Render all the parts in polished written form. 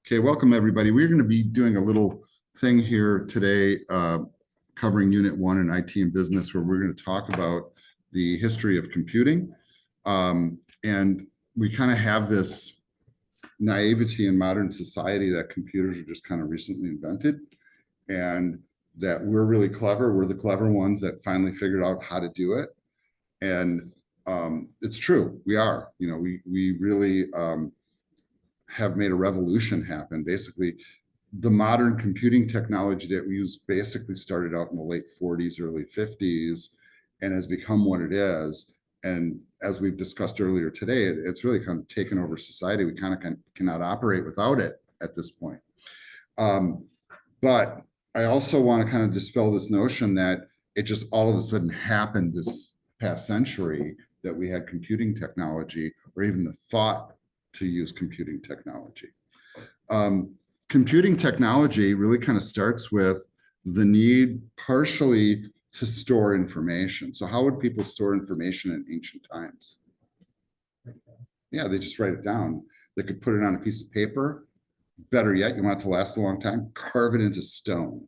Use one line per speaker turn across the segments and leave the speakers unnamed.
Okay, welcome everybody. We're going to be doing a little thing here today, covering Unit 1 in IT and Business, where we're going to talk about the history of computing. And we kind of have this naivety in modern society that computers are just kind of recently invented and that we're really clever. We're the clever ones that finally figured out how to do it. And it's true, we are. We really have made a revolution happen. Basically, the modern computing technology that we use basically started out in the late 40s, early 50s, and has become what it is. And as we've discussed earlier today, it's really kind of taken over society. We kind of cannot operate without it at this point. But I also want to kind of dispel this notion that it just all of a sudden happened this past century that we had computing technology or even the thought to use computing technology. Computing technology really kind of starts with the need partially to store information. So how would people store information in ancient times? Yeah, they just write it down. They could put it on a piece of paper. Better yet, you want it to last a long time, carve it into stone,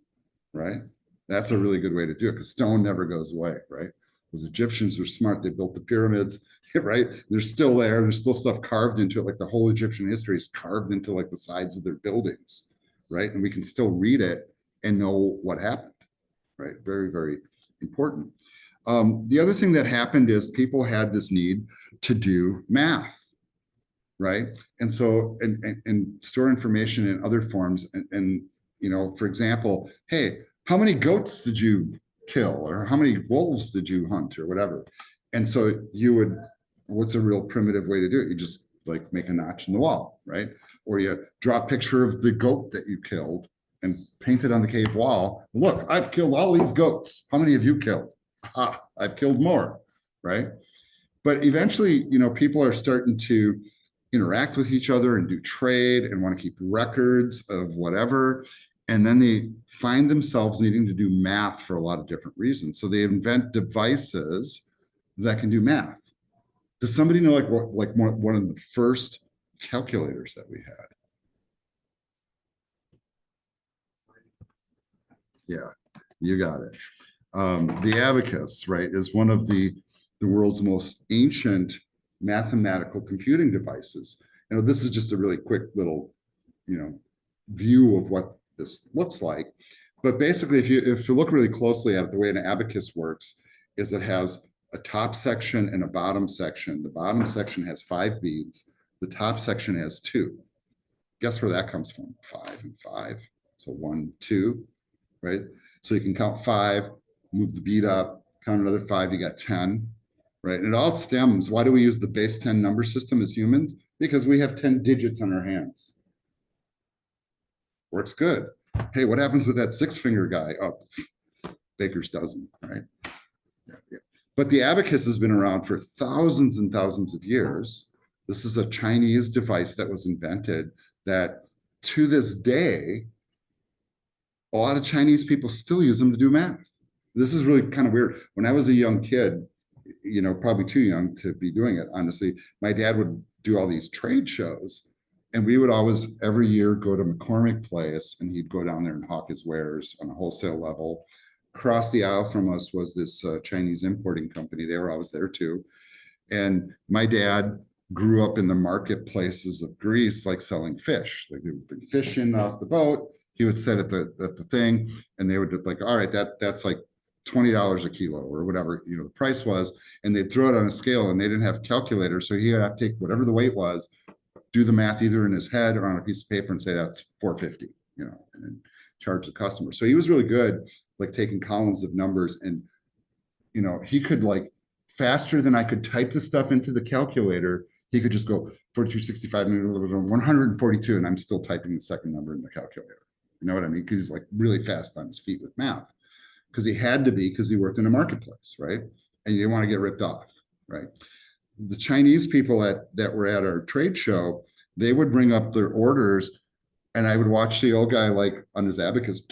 right? That's a really good way to do it because stone never goes away, right? Those Egyptians were smart. They built the pyramids, right? They're still there. There's still stuff carved into it. Like the whole Egyptian history is carved into like the sides of their buildings, right? And we can still read it and know what happened, right? Very, very important. The other thing that happened is people had this need to do math, right? And so, and store information in other forms. And for example, hey, how many goats did you kill, or how many wolves did you hunt, or whatever? And so you would, what's a real primitive way to do it? You just like make a notch in the wall, right? Or you draw a picture of the goat that you killed and paint it on the cave wall. Look, I've killed all these goats. How many have you killed? Aha, I've killed more, right? But eventually, people are starting to interact with each other and do trade and want to keep records of whatever. And then they find themselves needing to do math for a lot of different reasons. So they invent devices that can do math. Does somebody know like one of the first calculators that we had? Yeah, you got it. The abacus, right, is one of the world's most ancient mathematical computing devices. This is just a really quick little, view of what this looks like. But basically, if you look really closely at it, the way an abacus works is it has a top section and a bottom section. The bottom section has 5 beads. The top section has 2. Guess where that comes from? 5 and 5. So 1, 2, right? So you can count 5, move the bead up, count another 5, you got 10, right? And it all stems. Why do we use the base 10 number system as humans? Because we have 10 digits on our hands. Works good. Hey, what happens with that 6-finger guy? Oh, Baker's dozen, right? Yeah. But the abacus has been around for thousands and thousands of years. This is a Chinese device that was invented that to this day, a lot of Chinese people still use them to do math. This is really kind of weird. When I was a young kid, probably too young to be doing it, honestly, my dad would do all these trade shows. And we would always, every year, go to McCormick Place, and he'd go down there and hawk his wares on a wholesale level. Across the aisle from us was this Chinese importing company. They were always there too. And my dad grew up in the marketplaces of Greece, like selling fish. Like they would bring fish in off the boat. He would sit at the thing, and they would like, all right, that's like $20 a kilo or whatever the price was, and they'd throw it on a scale, and they didn't have a calculator, so he had to take whatever the weight was, do the math either in his head or on a piece of paper and say that's 450, and then charge the customer. So he was really good, like taking columns of numbers, and he could like faster than I could type the stuff into the calculator. He could just go 4265 142, and I'm still typing the second number in the calculator. You know what I mean? Because he's like really fast on his feet with math, because he had to be, because he worked in a marketplace, right? And you didn't want to get ripped off, right? The Chinese people that were at our trade show, they would bring up their orders, and I would watch the old guy like on his abacus.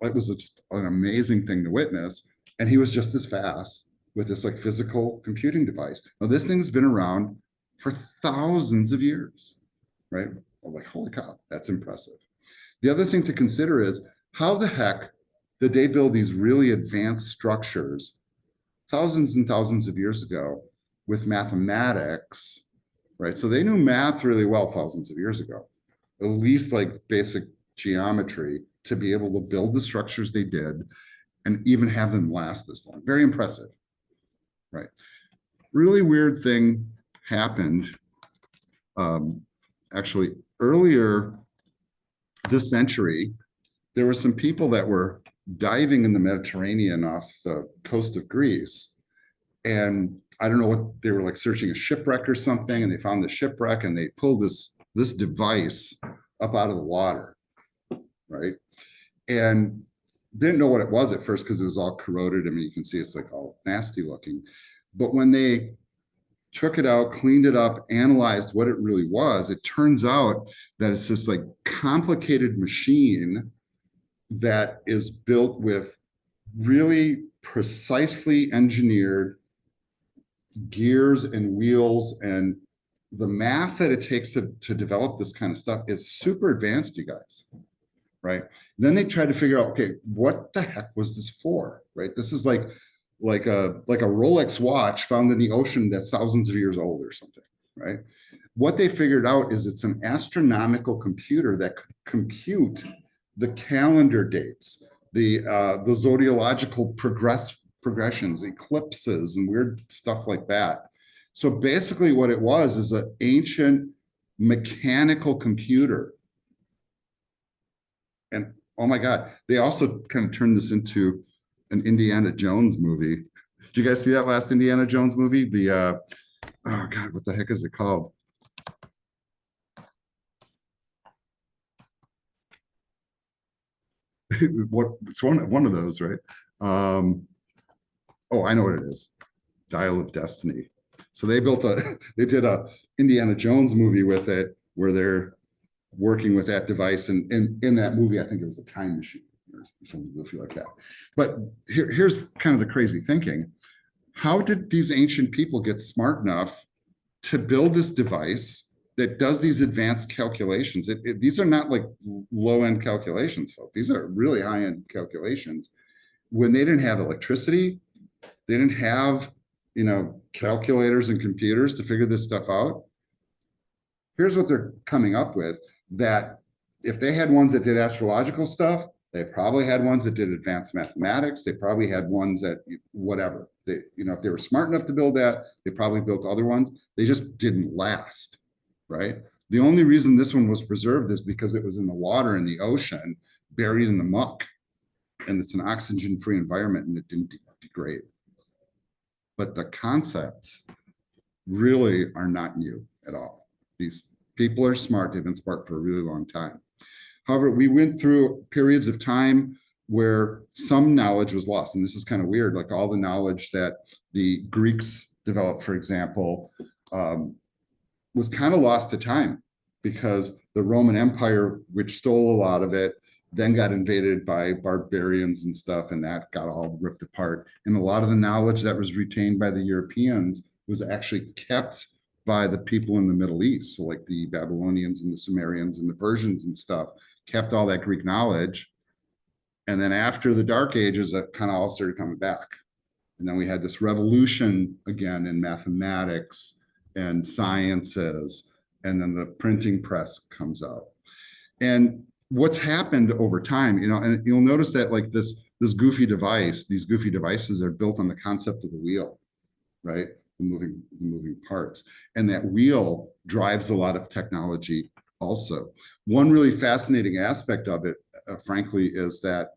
It was just an amazing thing to witness. And he was just as fast with this like physical computing device. Now this thing's been around for thousands of years, right? I'm like, holy cow, that's impressive. The other thing to consider is how the heck did they build these really advanced structures thousands and thousands of years ago with mathematics, right? So they knew math really well thousands of years ago, at least like basic geometry, to be able to build the structures they did and even have them last this long. Very impressive, right? Really weird thing happened actually earlier this century. There were some people that were diving in the Mediterranean off the coast of Greece. And I don't know what they were like, searching a shipwreck or something, and they found the shipwreck and they pulled this device up out of the water, right? And didn't know what it was at first because it was all corroded. I mean, you can see it's like all nasty looking. But when they took it out, cleaned it up, analyzed what it really was, it turns out that it's this like complicated machine that is built with really precisely engineered gears and wheels, and the math that it takes to develop this kind of stuff is super advanced, you guys, right? Then they try to figure out, okay, what the heck was this for, right? This is like a Rolex watch found in the ocean that's thousands of years old or something, right? What they figured out is it's an astronomical computer that could compute the calendar dates, the zodiological progressions, eclipses, and weird stuff like that. So basically what it was is an ancient mechanical computer. And oh my God, they also kind of turned this into an Indiana Jones movie. Did you guys see that last Indiana Jones movie? The, oh God, what the heck is it called? It's one of those, right? Oh, I know what it is. Dial of Destiny. So they did a Indiana Jones movie with it where they're working with that device. And in that movie, I think it was a time machine or something goofy like that. But here's kind of the crazy thinking. How did these ancient people get smart enough to build this device that does these advanced calculations? These are not like low-end calculations, folks. These are really high-end calculations. When they didn't have electricity, they didn't have, calculators and computers to figure this stuff out. Here's what they're coming up with, that if they had ones that did astrological stuff, they probably had ones that did advanced mathematics. They probably had ones that whatever. If they were smart enough to build that, they probably built other ones. They just didn't last, right? The only reason this one was preserved is because it was in the water in the ocean, buried in the muck, and it's an oxygen-free environment and it didn't degrade. But the concepts really are not new at all. These people are smart. They've been smart for a really long time. However, we went through periods of time where some knowledge was lost. And this is kind of weird, like all the knowledge that the Greeks developed, for example, was kind of lost to time because the Roman Empire, which stole a lot of it, then got invaded by barbarians and stuff, and that got all ripped apart. And a lot of the knowledge that was retained by the Europeans was actually kept by the people in the Middle East. So like the Babylonians and the Sumerians and the Persians and stuff kept all that Greek knowledge. And then after the Dark Ages, that kind of all started coming back. And then we had this revolution again in mathematics and sciences, and then the printing press comes out. And what's happened over time, and you'll notice that like this goofy device, these goofy devices are built on the concept of the wheel, right? The moving parts. And that wheel drives a lot of technology also. One really fascinating aspect of it, frankly, is that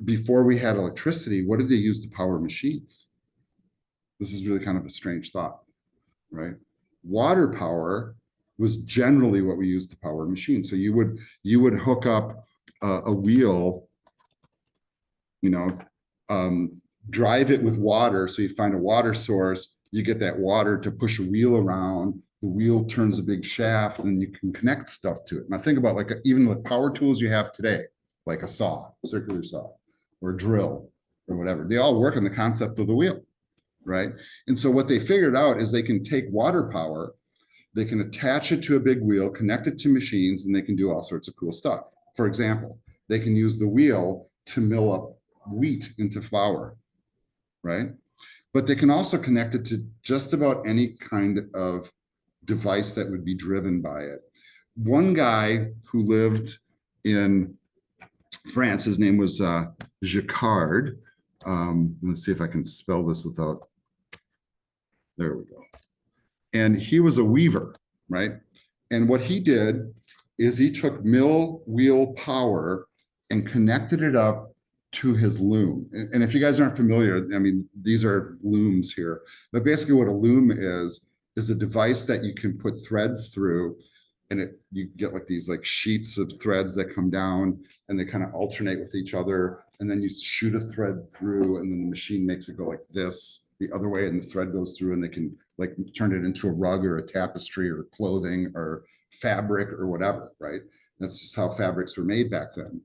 before we had electricity, what did they use to power machines? This is really kind of a strange thought, right? Water power was generally what we used to power machines. So you would hook up a wheel, drive it with water. So you find a water source, you get that water to push a wheel around. The wheel turns a big shaft, and you can connect stuff to it. Now think about like even the power tools you have today, like a saw, circular saw, or a drill, or whatever. They all work on the concept of the wheel, right? And so what they figured out is they can take water power they can attach it to a big wheel, connect it to machines, and they can do all sorts of cool stuff. For example, they can use the wheel to mill up wheat into flour, right? But they can also connect it to just about any kind of device that would be driven by it. One guy who lived in France, his name was Jacquard. Let's see if I can spell this without, there we go. And he was a weaver, right? And what he did is he took mill wheel power and connected it up to his loom. And if you guys aren't familiar, I mean, these are looms here, but basically what a loom is a device that you can put threads through, and you get like these like sheets of threads that come down and they kind of alternate with each other. And then you shoot a thread through and then the machine makes it go like this the other way, and the thread goes through and they can like turn it into a rug or a tapestry or clothing or fabric or whatever, right? That's just how fabrics were made back then.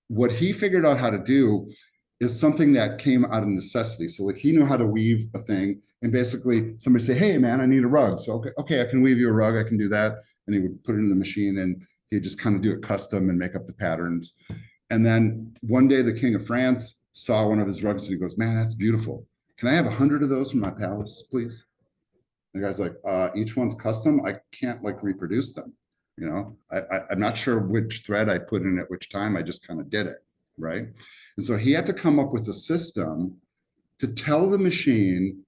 What he figured out how to do is something that came out of necessity. So like he knew how to weave a thing, and basically somebody say, hey man, I need a rug. So okay, I can weave you a rug, I can do that. And he would put it in the machine and he'd just kind of do it custom and make up the patterns. And then one day the King of France saw one of his rugs and he goes, man, that's beautiful. Can I have 100 of those from my palace, please? The guy's like, each one's custom. I can't like reproduce them. You know, I'm not sure which thread I put in at which time. I just kind of did it, right? And so he had to come up with a system to tell the machine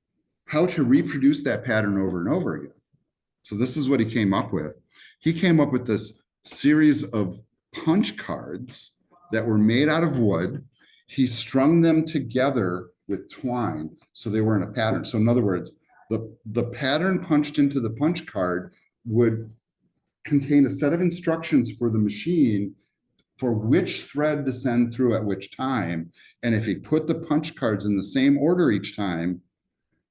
how to reproduce that pattern over and over again. So this is what he came up with. He came up with this series of punch cards that were made out of wood. He strung them together with twine so they were in a pattern. So in other words, the pattern punched into the punch card would contain a set of instructions for the machine for which thread to send through at which time. And if he put the punch cards in the same order each time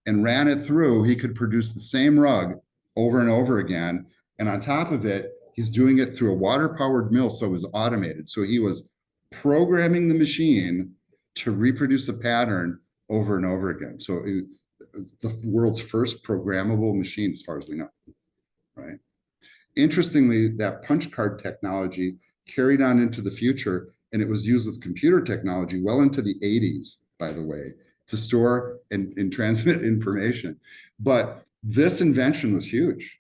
and ran it through, he could produce the same rug over and over again. And on top of it, he's doing it through a water-powered mill, so it was automated. So he was programming the machine to reproduce a pattern over and over again. So the world's first programmable machine, as far as we know, right? Interestingly, that punch card technology carried on into the future, and it was used with computer technology well into the 80s, by the way, to store and transmit information. But this invention was huge.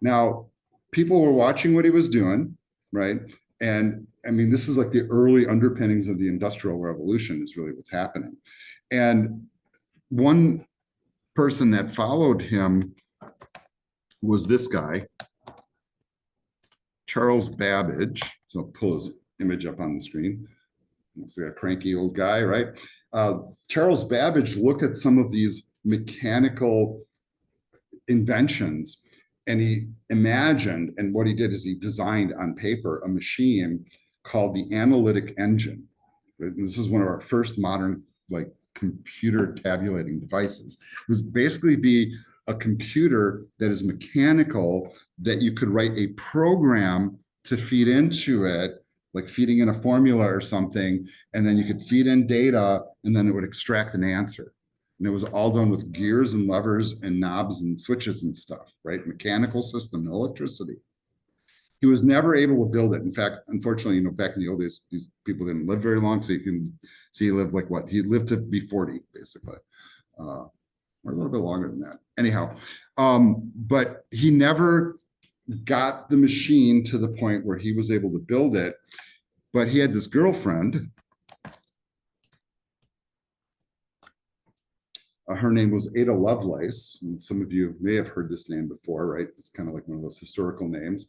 Now, people were watching what he was doing, right? And I mean, this is like the early underpinnings of the Industrial Revolution is really what's happening. And one person that followed him was this guy, Charles Babbage. So I'll pull his image up on the screen. It's a cranky old guy, right? Charles Babbage looked at some of these mechanical inventions and he imagined, and what he did is he designed on paper a machine called the analytic engine. Right? And this is one of our first modern like computer tabulating devices. It was basically be a computer that is mechanical that you could write a program to feed into it, like feeding in a formula or something, and then you could feed in data and then it would extract an answer. And it was all done with gears and levers and knobs and switches and stuff, right? Mechanical system, no electricity. He was never able to build it. In fact, unfortunately, you know, back in the old days, these people didn't live very long. So you can see he lived like what? He lived to be 40, basically. Or a little bit longer than that. Anyhow, but he never got the machine to the point where he was able to build it. But he had this girlfriend. Her name was Ada Lovelace. And some of you may have heard this name before, right? It's kind of like one of those historical names.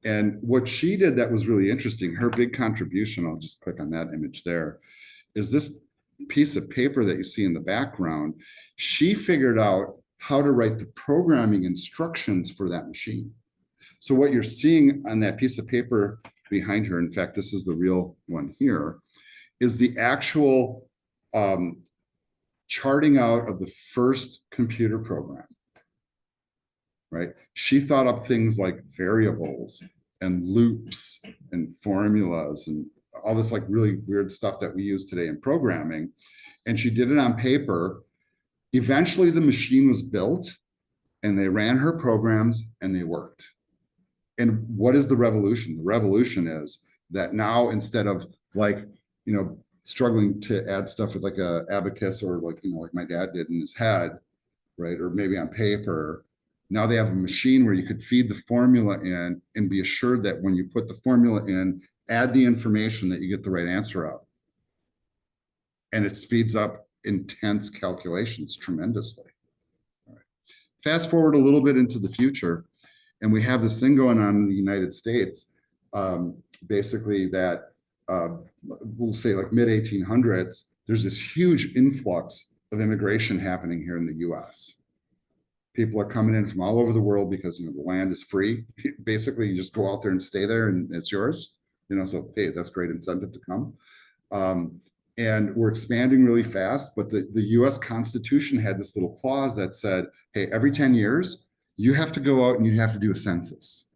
And what she did that was really interesting, her big contribution, I'll just click on that image there, is this piece of paper that you see in the background. She figured out how to write the programming instructions for that machine. So what you're seeing on that piece of paper behind her, in fact, this is the real one here, is the actual charting out of the first computer program, right? She thought up things like variables and loops and formulas and all this like really weird stuff that we use today in programming. And she did it on paper. Eventually the machine was built and they ran her programs and they worked. And what is the revolution? The revolution is that now instead of like, struggling to add stuff with like a abacus or like, like my dad did in his head, right? Or maybe on paper. Now they have a machine where you could feed the formula in and be assured that when you put the formula in, add the information that you get the right answer out. And it speeds up intense calculations tremendously. All right. Fast forward a little bit into the future, and we have this thing going on in the United States, basically that we'll say like mid 1800s, there's this huge influx of immigration happening here in the US. People are coming in from all over the world because the land is free. Basically, you just go out there and stay there and it's yours. So hey, that's great incentive to come. And we're expanding really fast, but the US Constitution had this little clause that said, hey, every 10 years, you have to go out and you have to do a census,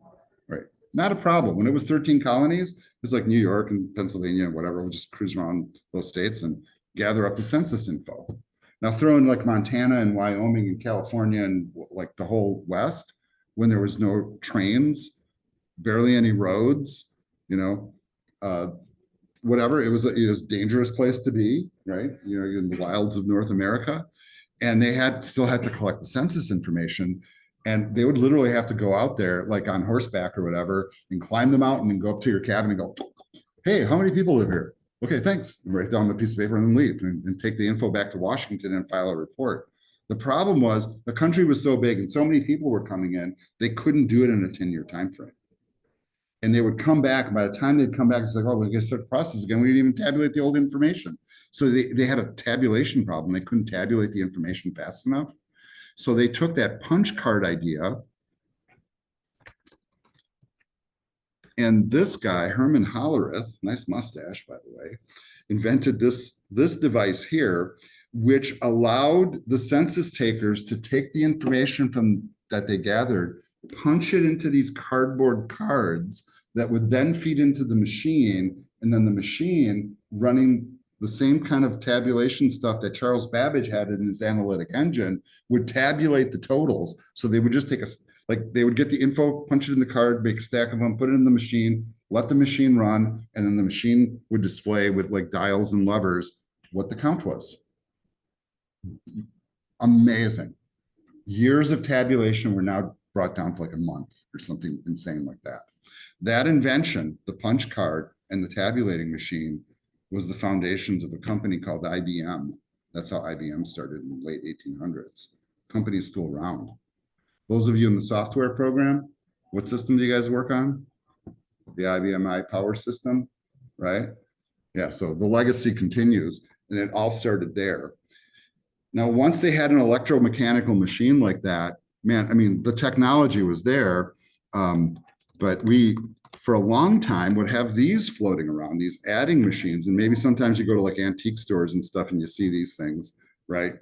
right? Not a problem. When it was 13 colonies, it's like New York and Pennsylvania and whatever, we'll just cruise around those states and gather up the census info. Now throw in like Montana and Wyoming and California and like the whole West, when there was no trains, barely any roads, whatever, it was a dangerous place to be, right? You're in the wilds of North America, and they still had to collect the census information, and they would literally have to go out there like on horseback or whatever and climb the mountain and go up to your cabin and go, hey, how many people live here? Okay, thanks. Write down a piece of paper and then leave and take the info back to Washington and file a report. The problem was the country was so big and so many people were coming in, they couldn't do it in a 10-year time frame. And they would come back, and by the time they'd come back, it's like, oh, we got to start the process again. We didn't even tabulate the old information. So they had a tabulation problem. They couldn't tabulate the information fast enough. So they took that punch card idea, and this guy, Herman Hollerith, nice mustache, by the way, invented this device here, which allowed the census takers to take the information that they gathered, punch it into these cardboard cards that would then feed into the machine, and then the machine, running the same kind of tabulation stuff that Charles Babbage had in his analytic engine, would tabulate the totals. So they would just they would get the info, punch it in the card, make a stack of them, put it in the machine, let the machine run, and then the machine would display with like dials and levers what the count was. Amazing. Years of tabulation were now brought down to like a month or something insane like that. That invention, the punch card and the tabulating machine, was the foundations of a company called IBM. That's how IBM started in the late 1800s. Company is still around. Those of you in the software program, what system do you guys work on? The IBM iPower system, right? Yeah, so the legacy continues, and it all started there. Now, once they had an electromechanical machine like that, man, I mean, the technology was there, but we, for a long time, would have these floating around, these adding machines, and maybe sometimes you go to like antique stores and stuff and you see these things, right?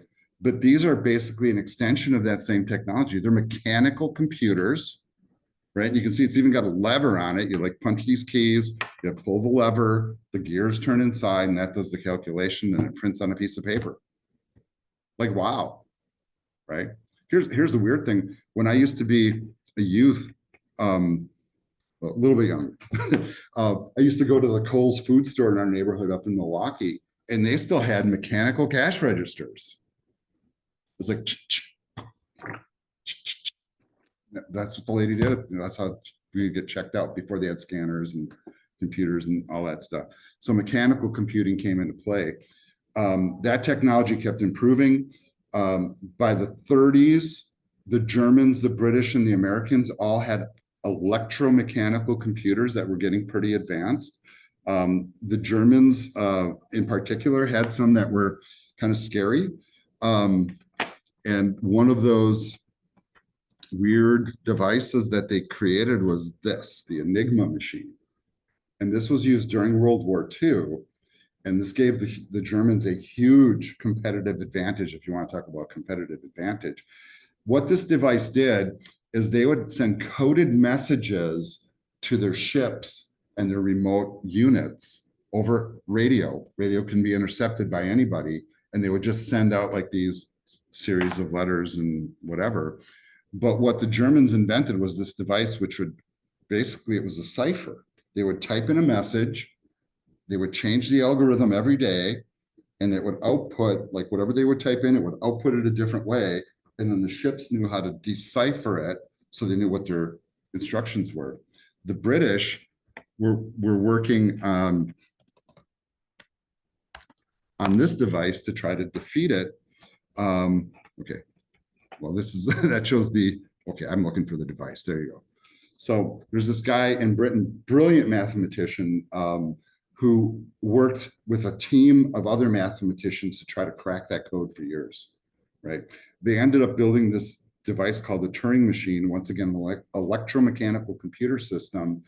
But these are basically an extension of that same technology. They're mechanical computers, right? And you can see it's even got a lever on it. You like punch these keys, you pull the lever, the gears turn inside, and that does the calculation, and it prints on a piece of paper. Like, wow, right? Here's the weird thing. When I used to be a youth, a little bit younger, I used to go to the Kohl's food store in our neighborhood up in Milwaukee, and they still had mechanical cash registers. It was like, that's what the lady did. That's how we get checked out before they had scanners and computers and all that stuff. So mechanical computing came into play. That technology kept improving. By the 30s, the Germans, the British, and the Americans all had electromechanical computers that were getting pretty advanced. The Germans, in particular, had some that were kind of scary. And one of those weird devices that they created was this, the Enigma machine. And this was used during World War II. And this gave the Germans a huge competitive advantage, if you want to talk about competitive advantage. What this device did is they would send coded messages to their ships and their remote units over radio. Radio can be intercepted by anybody, and they would just send out like these series of letters and whatever. But what the Germans invented was this device, which would basically, it was a cipher. They would type in a message, they would change the algorithm every day, and it would output, like whatever they would type in, it would output it a different way. And then the ships knew how to decipher it, so they knew what their instructions were. The British were working on this device to try to defeat it. Okay, well, this is that shows the, okay, I'm looking for the device. There you go. So there's this guy in Britain, brilliant mathematician, who worked with a team of other mathematicians to try to crack that code for years, right? They ended up building this device called the Turing machine, once again, electromechanical computer system,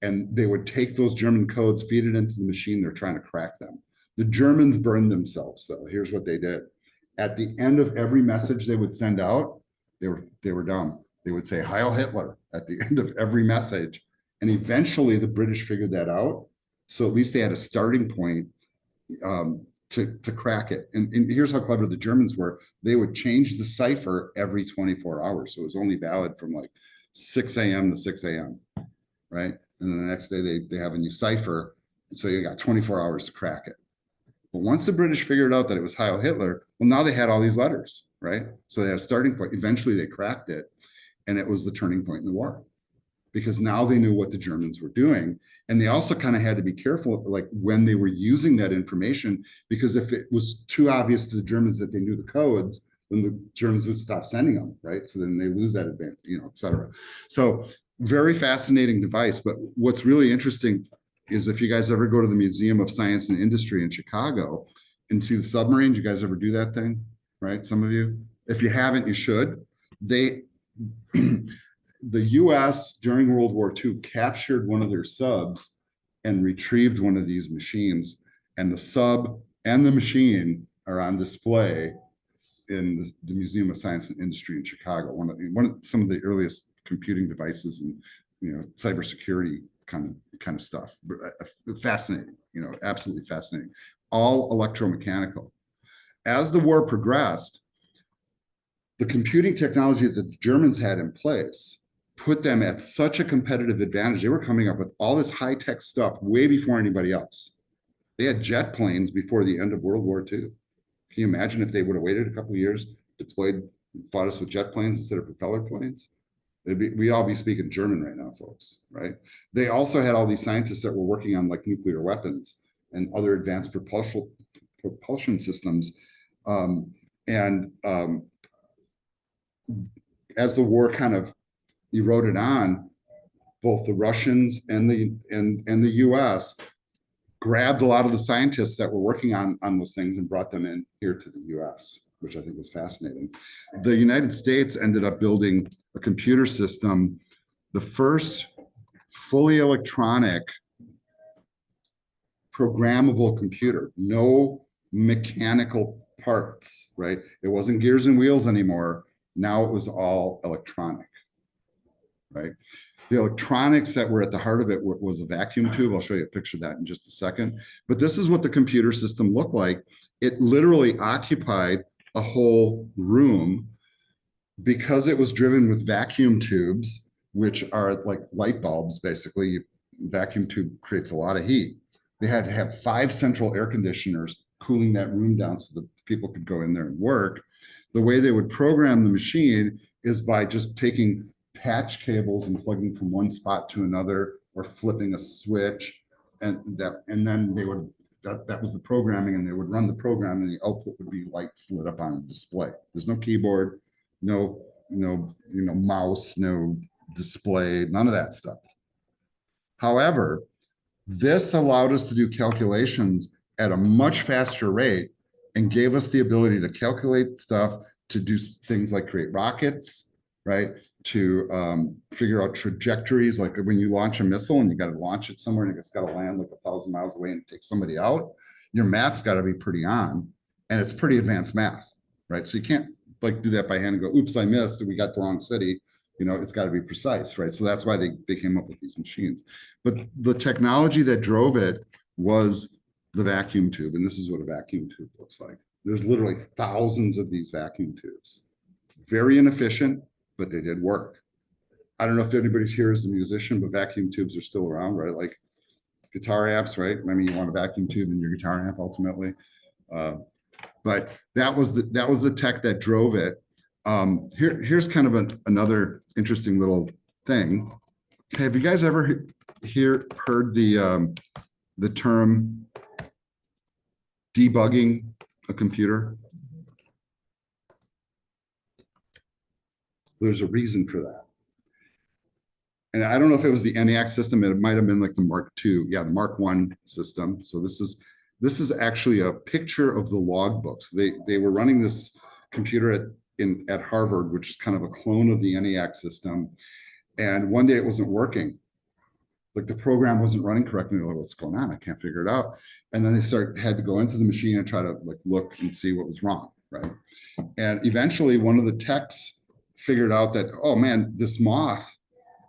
and they would take those German codes, feed it into the machine, they're trying to crack them. The Germans burned themselves, though. Here's what they did. At the end of every message they would send out, they were dumb. They would say Heil Hitler at the end of every message. And eventually the British figured that out. So at least they had a starting point to crack it. And here's how clever the Germans were. They would change the cipher every 24 hours. So it was only valid from like 6 a.m. to 6 a.m., right? And then the next day they have a new cipher. And so you got 24 hours to crack it. But once the British figured out that it was Heil Hitler, well, now they had all these letters, right? So they had a starting point. Eventually they cracked it. And it was the turning point in the war, because now they knew what the Germans were doing. And they also kind of had to be careful, like when they were using that information, because if it was too obvious to the Germans that they knew the codes, then the Germans would stop sending them, right? So then they lose that advantage, you know, et cetera. So very fascinating device. But what's really interesting is if you guys ever go to the Museum of Science and Industry in Chicago and see the submarine, do you guys ever do that thing, right? Some of you, if you haven't, you should. The US during World War II captured one of their subs and retrieved one of these machines, and the sub and the machine are on display in the Museum of Science and Industry in Chicago. Some of the earliest computing devices and, you know, cybersecurity kind of stuff. Fascinating, you know, absolutely fascinating. All electromechanical. As the war progressed, the computing technology that the Germans had in place put them at such a competitive advantage. They were coming up with all this high-tech stuff way before anybody else. They had jet planes before the end of World War II. Can you imagine if they would have waited a couple of years, deployed, fought us with jet planes instead of propeller planes? We'd all be speaking German right now, folks, right? They also had all these scientists that were working on like nuclear weapons and other advanced propulsion systems. As the war kind of eroded on, both the Russians and the US grabbed a lot of the scientists that were working on those things and brought them in here to the US, which I think was fascinating. The United States ended up building a computer system, the first fully electronic programmable computer, no mechanical parts, right? It wasn't gears and wheels anymore. Now it was all electronic, right? The electronics that were at the heart of it was a vacuum tube. I'll show you a picture of that in just a second. But this is what the computer system looked like. It literally occupied a whole room because it was driven with vacuum tubes, which are like light bulbs, basically. Vacuum tube creates a lot of heat. They had to have 5 central air conditioners cooling that room down so that people could go in there and work. The way they would program the machine is by just taking patch cables and plugging from one spot to another, or flipping a switch, and then they would, that was the programming, and they would run the program, and the output would be lights lit up on a display. There's no keyboard, no mouse, no display, none of that stuff. However, this allowed us to do calculations at a much faster rate and gave us the ability to calculate stuff, to do things like create rockets, right? To figure out trajectories, like when you launch a missile and you got to launch it somewhere and it's got to land like 1,000 miles away and take somebody out, your math's got to be pretty on, and it's pretty advanced math, right? So you can't like do that by hand and go, oops, I missed, and we got the wrong city. You know, it's got to be precise, right? So that's why they came up with these machines. But the technology that drove it was the vacuum tube, and this is what a vacuum tube looks like. There's literally thousands of these vacuum tubes. Very inefficient, but they did work. I don't know if anybody's here is a musician, but vacuum tubes are still around, right? Like guitar amps, right? I mean, you want a vacuum tube in your guitar amp ultimately. But that was the tech that drove it. Here's kind of another interesting little thing. Okay, have you guys ever heard the term debugging a computer? There's a reason for that. And I don't know if it was the ENIAC system. It might have been like the Mark II. Yeah, the Mark I system. So this is actually a picture of the logbooks. They were running this computer at Harvard, which is kind of a clone of the ENIAC system. And one day it wasn't working. Like the program wasn't running correctly. Like, what's going on? I can't figure it out. And then they had to go into the machine and try to like look and see what was wrong, right? And eventually one of the techs figured out that, oh man, this moth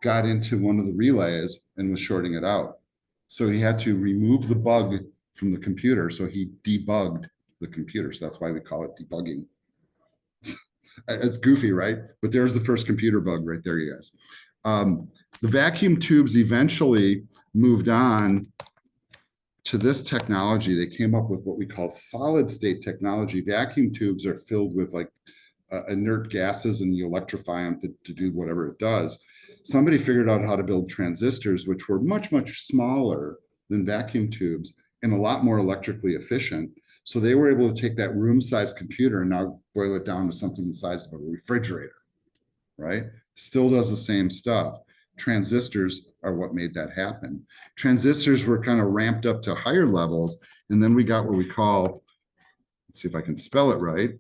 got into one of the relays and was shorting it out. So he had to remove the bug from the computer. So he debugged the computer. So that's why we call it debugging. It's goofy, right? But there's the first computer bug right there, you guys. The vacuum tubes eventually moved on to this technology. They came up with what we call solid state technology. Vacuum tubes are filled with like inert gases, and you electrify them to do whatever it does. Somebody figured out how to build transistors, which were much, much smaller than vacuum tubes and a lot more electrically efficient. So they were able to take that room-sized computer and now boil it down to something the size of a refrigerator, right? Still does the same stuff. Transistors are what made that happen. Transistors were kind of ramped up to higher levels, and then we got what we call, let's see if I can spell it right,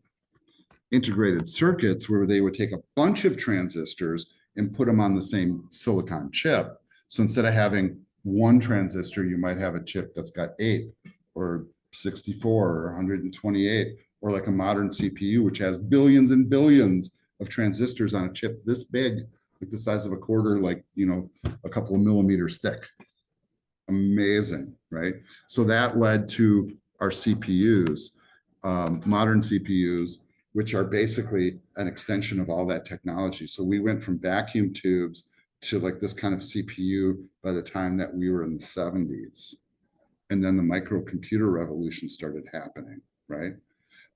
integrated circuits, where they would take a bunch of transistors and put them on the same silicon chip. So instead of having one transistor, you might have a chip that's got 8 or 64 or 128, or like a modern CPU, which has billions and billions of transistors on a chip this big, like the size of a quarter, like, you know, a couple of millimeters thick. Amazing, right? So that led to our CPUs, modern CPUs, which are basically an extension of all that technology. So we went from vacuum tubes to like this kind of CPU by the time that we were in the 70s. And then the microcomputer revolution started happening, right?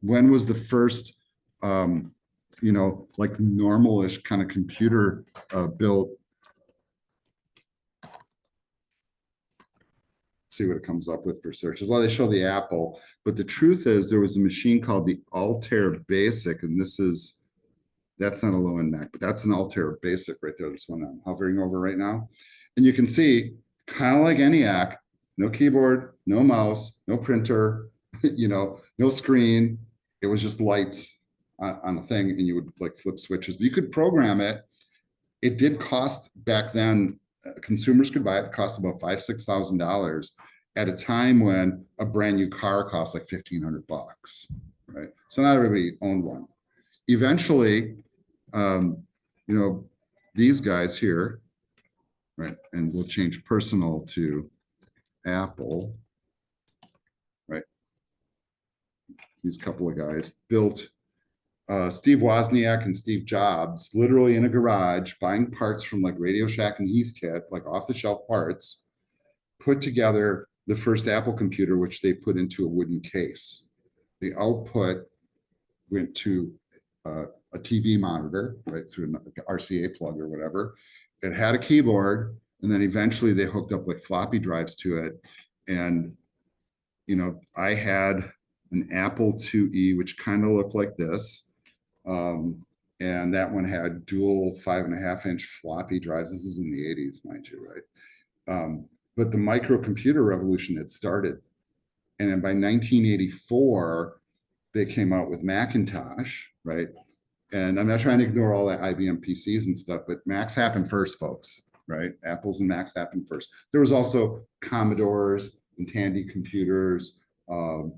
When was the first, you know, like normalish kind of computer built? See what it comes up with for searches. Well, they show the Apple, but the truth is there was a machine called the Altair Basic, and that's not a low-end Mac, but that's an Altair Basic right there, this one I'm hovering over right now. And you can see, kind of like ENIAC, no keyboard, no mouse, no printer, you know, no screen. It was just lights on the thing, and you would like flip switches. You could program it. It did cost back then, consumers could buy it, cost about $5,000-$6,000 at a time when a brand new car costs like $1,500, right? So not everybody owned one. Eventually, you know, these guys here, right? And we'll change personal to Apple, right? These couple of guys built Steve Wozniak and Steve Jobs literally in a garage buying parts from like Radio Shack and Heathkit, like off-the-shelf parts, put together the first Apple computer, which they put into a wooden case. The output went to a TV monitor, right, through an RCA plug or whatever. It had a keyboard, and then eventually they hooked up like floppy drives to it. And, you know, I had an Apple IIe, which kind of looked like this. And that one had dual 5.5-inch floppy drives. This is in the 80s, mind you, right? But the microcomputer revolution had started. And then by 1984, they came out with Macintosh, right? And I'm not trying to ignore all that IBM PCs and stuff, but Macs happened first, folks, right? Apples and Macs happened first. There was also Commodores and Tandy computers. I'm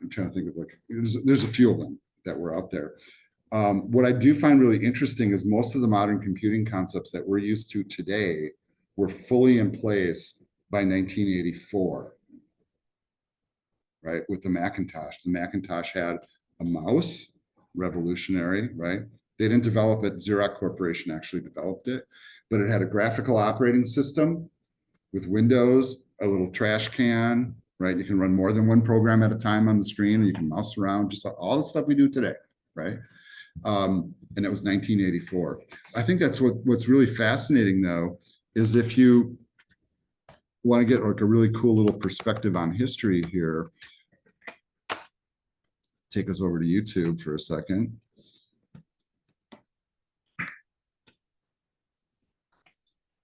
trying to think of like, there's a few of them that were out there. What I do find really interesting is most of the modern computing concepts that we're used to today were fully in place by 1984, right? With the Macintosh. The Macintosh had a mouse, revolutionary, right? They didn't develop it. Xerox Corporation actually developed it, but it had a graphical operating system with Windows, a little trash can, right? You can run more than one program at a time on the screen, and you can mouse around, just all the stuff we do today, right? And it was 1984. I think that's what's really fascinating, though, is if you want to get like a really cool little perspective on history here, take us over to YouTube for a second.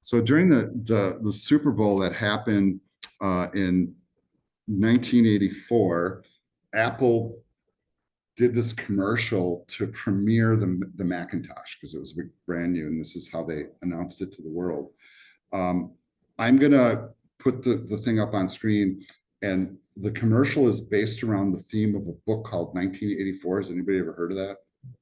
So during the Super Bowl that happened in 1984, Apple did this commercial to premiere the Macintosh because it was brand new, and this is how they announced it to the world. I'm gonna put the thing up on screen, and the commercial is based around the theme of a book called 1984. Has anybody ever heard of that?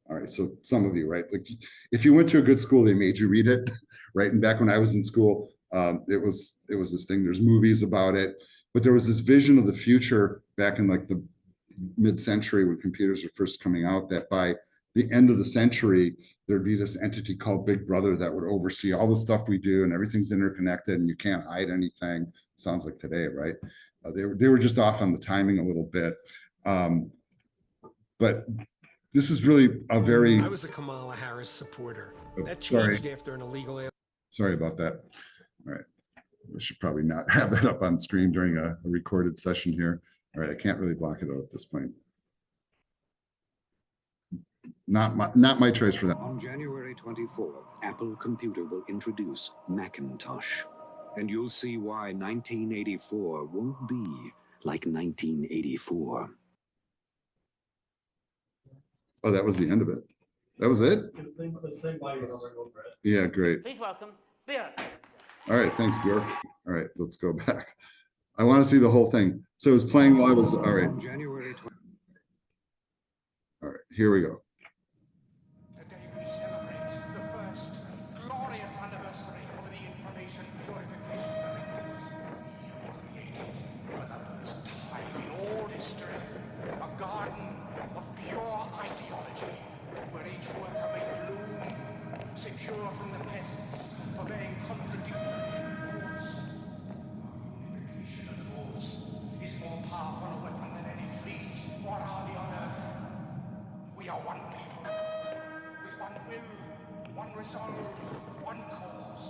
All right, so some of you, right? Like if you went to a good school, they made you read it, right? And back when I was in school, it was this thing. There's movies about it, but there was this vision of the future back in like the mid-century when computers were first coming out, that by the end of the century, there'd be this entity called Big Brother that would oversee all the stuff we do, and everything's interconnected, and you can't hide anything. Sounds like today, right? They were just off on the timing a little bit, but this is really a very.
I was a Kamala Harris supporter. That changed after an illegal.
Sorry about that. All right, we should probably not have that up on screen during a recorded session here. All right, I can't really block it out at this point. Not my choice for that.
On January 24th, Apple Computer will introduce Macintosh, and you'll see why 1984 won't be like 1984.
Oh, that was the end of it. That was it? Yeah, great.
Please welcome Björk.
All right, thanks, Björk. All right, let's go back. I want to see the whole thing. So it was playing while I was, all right. All right, here we go.
Today we celebrate the first glorious anniversary of the Information Purification Directives. We have created, for the first time in all history, a garden of pure ideology, where each worker may bloom, secure from the pests, obeying contradictory thoughts. Unification of thoughts is more powerful a weapon than any fleet or army on earth. We are one people, with one will, one resolve, one cause.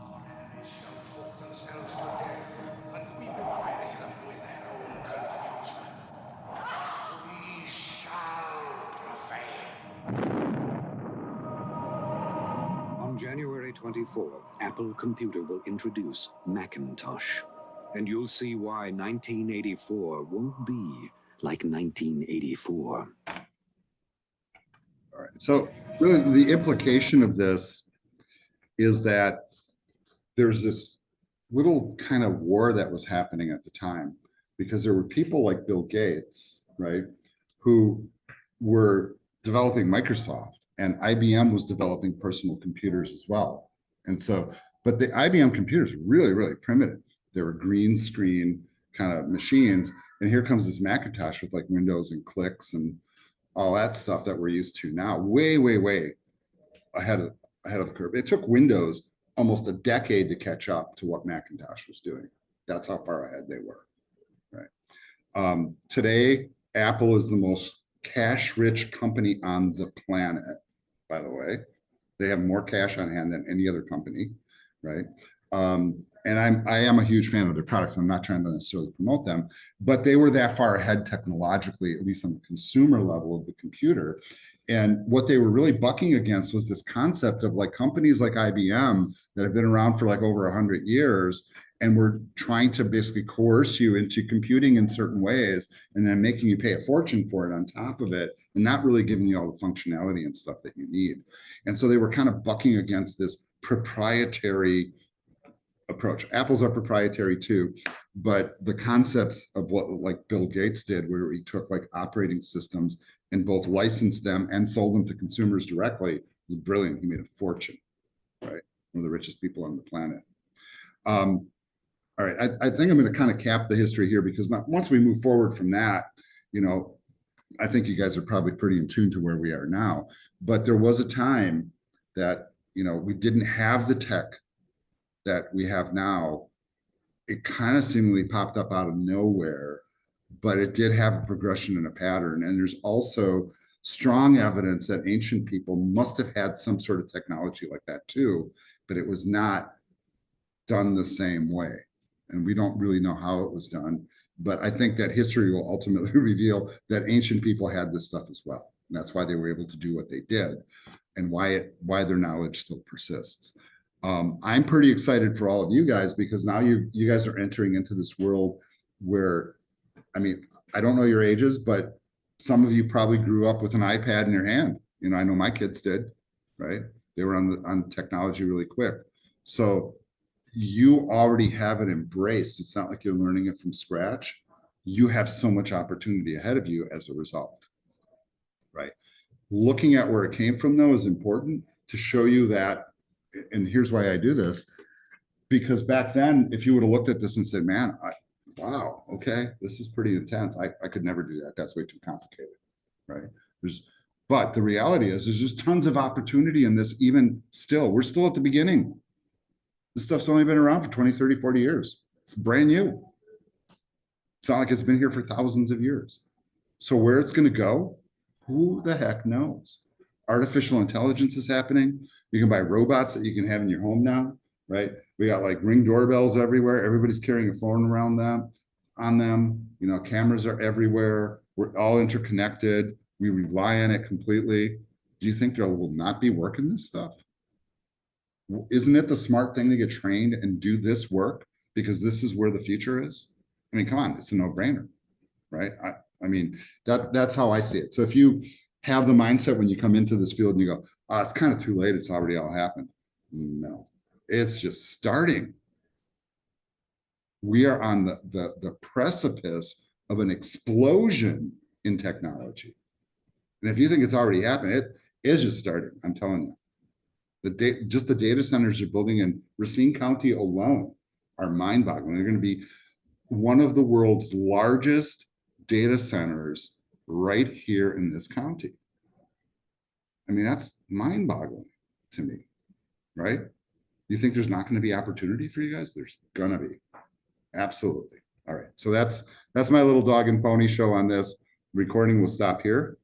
Our enemies shall talk themselves to death, and we will bury them with their own confusion. We shall prevail.
On January 24th, Apple Computer will introduce Macintosh, and you'll see why 1984 won't be like 1984.
All right, so really the implication of this is that there's this little kind of war that was happening at the time, because there were people like Bill Gates, right, who were developing Microsoft, and IBM was developing personal computers as well. And so, but the IBM computers were really, really primitive. They were green screen kind of machines. And here comes this Macintosh with like Windows and clicks and all that stuff that we're used to now, way, way, way ahead of the curve. It took Windows almost a decade to catch up to what Macintosh was doing. That's how far ahead they were, right? Today, Apple is the most cash-rich company on the planet, by the way. They have more cash on hand than any other company, right? And I am a huge fan of their products. I'm not trying to necessarily promote them, but they were that far ahead technologically, at least on the consumer level of the computer. And what they were really bucking against was this concept of like companies like IBM that have been around for like over 100 years, and we're trying to basically coerce you into computing in certain ways and then making you pay a fortune for it on top of it, and not really giving you all the functionality and stuff that you need. And so they were kind of bucking against this proprietary approach. Apple's are proprietary too, but the concepts of what like Bill Gates did, where he took like operating systems and both licensed them and sold them to consumers directly, was brilliant. He made a fortune, right? One of the richest people on the planet. All right, I think I'm going to kind of cap the history here, because once we move forward from that, you know, I think you guys are probably pretty in tune to where we are now, but there was a time that, you know, we didn't have the tech that we have now. It kind of seemingly popped up out of nowhere, but it did have a progression and a pattern. And there's also strong evidence that ancient people must have had some sort of technology like that too, but it was not done the same way. And we don't really know how it was done. But I think that history will ultimately reveal that ancient people had this stuff as well. And that's why they were able to do what they did and why their knowledge still persists. I'm pretty excited for all of you guys because now you guys are entering into this world where, I mean, I don't know your ages, but some of you probably grew up with an iPad in your hand. You know, I know my kids did, right? They were on technology really quick. So you already have it embraced. It's not like you're learning it from scratch. You have so much opportunity ahead of you as a result, right? Looking at where it came from, though, is important to show you that, and here's why I do this, because back then, if you would have looked at this and said, man, wow, okay, this is pretty intense. I could never do that. That's way too complicated, right? But the reality is there's just tons of opportunity in this even still. We're still at the beginning. This stuff's only been around for 20, 30, 40 years. It's brand new. It's not like it's been here for thousands of years. So where it's going to go, who the heck knows? Artificial intelligence is happening. You can buy robots that you can have in your home now, right? We got like Ring doorbells everywhere. Everybody's carrying a phone around on them. You know, cameras are everywhere. We're all interconnected. We rely on it completely. Do you think there will not be work in this stuff? Isn't it the smart thing to get trained and do this work because this is where the future is? I mean, come on, it's a no-brainer, right? I mean, that's how I see it. So if you have the mindset when you come into this field and you go, oh, it's kind of too late, it's already all happened. No, it's just starting. We are on the precipice of an explosion in technology. And if you think it's already happened, it is just starting, I'm telling you. Just the data centers you're building in Racine County alone are mind-boggling. They're going to be one of the world's largest data centers right here in this county. I mean, that's mind-boggling to me, right? You think there's not going to be opportunity for you guys? There's going to be. Absolutely. All right. So that's my little dog and pony show on this. Recording will stop here.